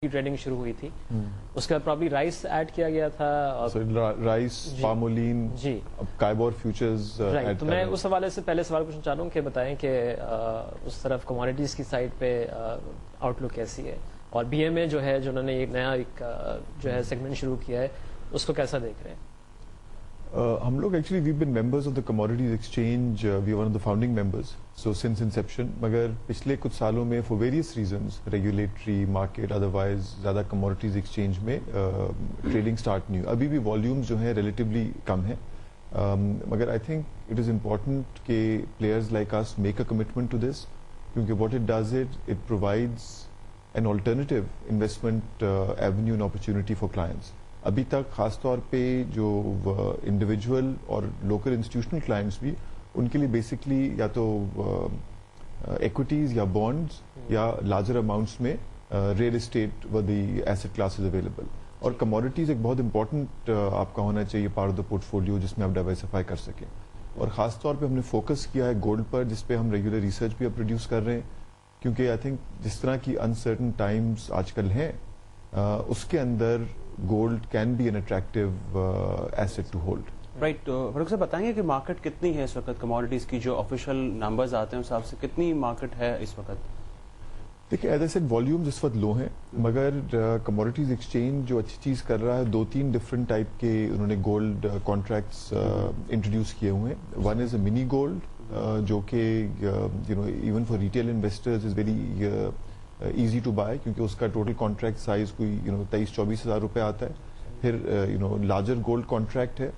Trading شروع ہوئی تھی. اس کے بعد پرابلی رائس ایڈ کیا گیا تھا, رائس, پامولین, جی, کائبور فیوچرز. تو میں اس حوالے سے پہلے سوال پوچھنا چاہ رہا ہوں کہ بتائیں کہ اس طرف کموڈیٹیز کی سائڈ پہ آؤٹ لک کیسی ہے, اور بی ایم اے جو ہے, جو انہوں نے ایک نیا جو ہے سیگمنٹ شروع کیا ہے, اس کو کیسا دیکھ رہے ہیں؟ ہم لوگ actually we been members of the commodities exchange, we one of the founding members, so since inception. مگر پچھلے کچھ سالوں میں for various reasons, regulatory, market, otherwise زیادہ کموڈیٹیز ایکسچینج میں ٹریڈنگ اسٹارٹ نہیں ہوئی. ابھی بھی والیومز جو ہیں ریلیٹیولی کم ہیں, مگر I think it is important کہ players like us make a commitment to this, کیونکہ what it does it provides an alternative investment avenue and opportunity for clients. ابھی تک خاص طور پہ جو انڈیویجول اور لوکل انسٹیٹیوشنل کلائنٹس بھی, ان کے لیے بیسکلی یا تو ایکویٹیز یا بانڈز یا لارجر اماؤنٹس میں ریئل اسٹیٹ و دی ایسٹ کلاسز اویلیبل. اور کموڈیٹیز ایک بہت امپورٹنٹ آپ کا ہونا چاہیے part of the port folio, جس میں آپ ڈائیورسفائی کر سکیں. اور خاص طور پہ ہم نے فوکس کیا ہے گولڈ پر, جس پہ ہم ریگولر ریسرچ بھی اب پروڈیوس کر رہے ہیں, کیونکہ آئی تھنک جس طرح کی انسرٹن ٹائمز آج کل ہیں, اس کے اندر gold can be an attractive asset to hold. Right. Farooq صاحب بتائیں گے کہ مارکیٹ کتنی ہے اس وقت کموڈیٹیز کی, جو آفیشیل نمبرز آتے ہیں اس حساب سے کتنی مارکیٹ ہے اس وقت؟ دیکھیے ایز اے سیٹ والیومز اس وقت لو ہیں, مگر کموڈیٹیز ایکسچینج جو اچھی چیز کر رہا ہے, 2-3 ڈفرنٹ ٹائپ کے انہوں نے گولڈ کانٹریکٹس انٹروڈیوس کیے ہوئے ہیں. One is a money gold, جو کہ even for retail investors is very easy to buy, کیونکہ اس کا ٹوٹل کانٹریکٹ سائز کوئی 23-24 ہزار روپے آتا ہے. پھر لارجر گولڈ کانٹریکٹ ہے.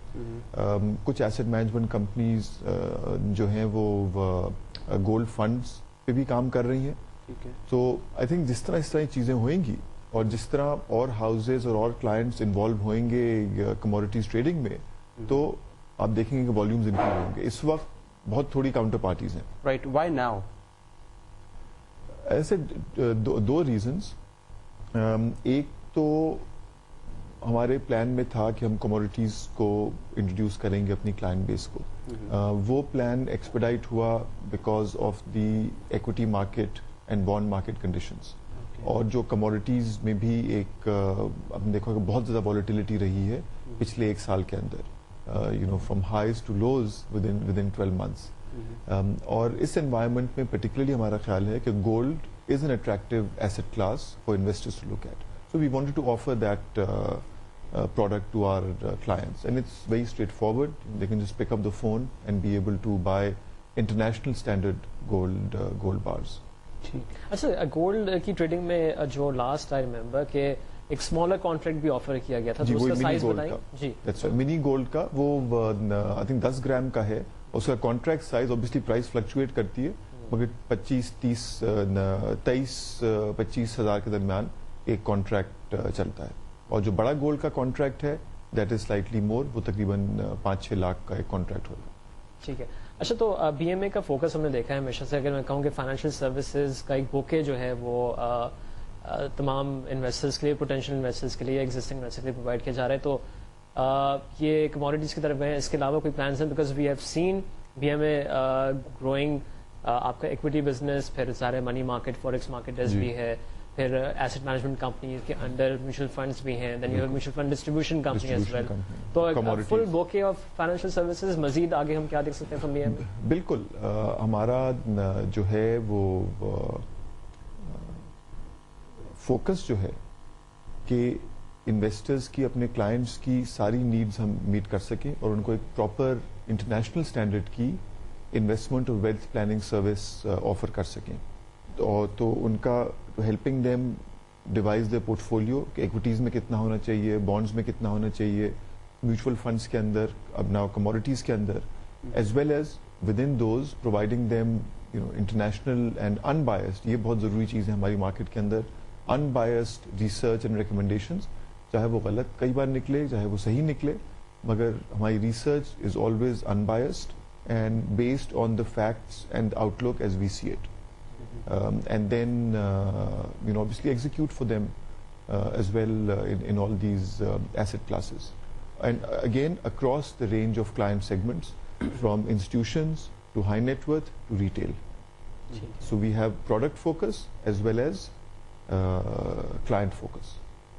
کچھ ایسٹ مینجمنٹ کمپنیز جو ہیں وہ گولڈ فنڈز پہ بھی کام کر رہی ہیں. تو آئی تھنک جس طرح چیزیں ہوئیں گی, اور جس طرح اور ہاؤزز اور کلائنٹس انوالو ہوئیں گے کموڈیٹیز ٹریڈنگ میں, تو آپ دیکھیں گے کہ والیومز انکریز ہوں گے. اس وقت بہت تھوڑی کاؤنٹر پارٹیز ہیں. رائٹ. Why now? ایسے دو ریزنس. ایک تو ہمارے پلان میں تھا کہ ہم کموڈیٹیز کو انٹروڈیوس کریں گے اپنی کلائنٹ بیس کو. وہ پلان ایکسپیڈائٹ ہوا because of the equity market and bond market conditions. اور جو کموڈیٹیز میں بھی ایک آپ نے دیکھا کہ بہت زیادہ والیٹیلٹی رہی ہے پچھلے ایک سال کے اندر, from highs to lows within 12 months. اور اس انوائرمنٹ میں پرٹیکولرلی ہمارا خیال ہے کہ gold is an attractive asset class for investors to look at. So we wanted to offer that product to our clients, and it's very straightforward. They can just pick up the phone and be able to buy international standard gold bars. اچھا, gold کی trading میں جو last I remember کہ ایک smaller contract بھی offer کیا گیا تھا, تو اس کا سائز بتائیں. جی, منی گولڈ کا وہ آئی تھنک 10 گرام کا ہے. اس کا contract size obviously price fluctuate کرتی ہے, مگر 25 ہزار کے درمیان ایک کانٹریکٹ چلتا ہے. اور جو بڑا گولڈ کا کانٹریکٹ ہے دیٹ از سلائٹلی مور, وہ تقریباً 5-6 لاکھ کا ایک کانٹریکٹ ہوگا. ٹھیک ہے. اچھا, تو بی ایم اے کا فوکس ہم نے دیکھا ہے ہمیشہ سے. اگر میں کہوں کہ فائنینشیل سروسز کا ایک بوکے جو ہے وہ تمام انویسٹرز کے لیے, پوٹینشیل انویسٹرز کے لیے, ایگزسٹنگ انویسٹر کے لیے پرووائڈ کیا جا رہا ہے, تو یہ کموڈیٹیز کی طرف ہے. اس کے علاوہ کوئی پلانس ہیں؟ Because we have seen B M A growing, آپ کا ایکویٹی بزنس, پھر سارے منی مارکیٹ, فوریکس مارکیٹرز بھی ہے, پھر ایسٹ مینجمنٹ کمپنی کے انڈر میوچل فنڈز بھی ہیں, then you have mutual fund distribution company as well. تو full bouquet of financial services. مزید آگے ہم کیا دیکھ سکتے ہیں فرام بی ایم اے؟ بالکل. ہمارا جو ہے وہ فوکس جو ہے کہ انویسٹرز کی, اپنے کلائنٹس کی ساری نیڈز ہم میٹ کر سکیں, اور ان کو ایک پراپر انٹرنیشنل اسٹینڈرڈ کی انویسٹمنٹ اور ویلتھ پلاننگ سروس آفر کر سکیں. تو ان کا ہیلپنگ دیم ڈیوائز دے پورٹ فولیو کہ ایکویٹیز میں کتنا ہونا چاہیے, بانڈز میں کتنا ہونا چاہیے, میوچل فنڈس کے اندر, اب ناؤ کموڈیٹیز کے اندر, as well as within those providing them international and unbiased. یہ بہت ضروری چیز ہے ہماری مارکیٹ کے اندر, unbiased research and recommendations, چاہے وہ غلط کئی بار نکلے, چاہے وہ صحیح نکلے, مگر ہماری research is always unbiased and based on the facts and outlook as we see it. And then obviously execute for them as well in all these asset classes, and again across the range of client segments, from institutions to high net worth to retail. So we have product focus as well as client focus.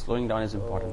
Slowing down is important.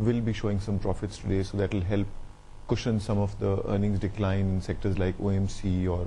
will be showing some profits today, so that will help cushion some of the earnings decline in sectors like OMC or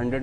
100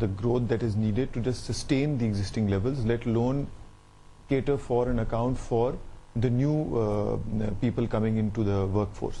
the growth that is needed to just sustain the existing levels, let alone cater for and account for the new people coming into the workforce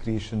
creation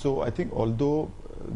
So I think although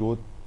growth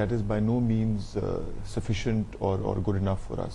that is by no means sufficient or good enough for us.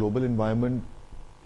global environment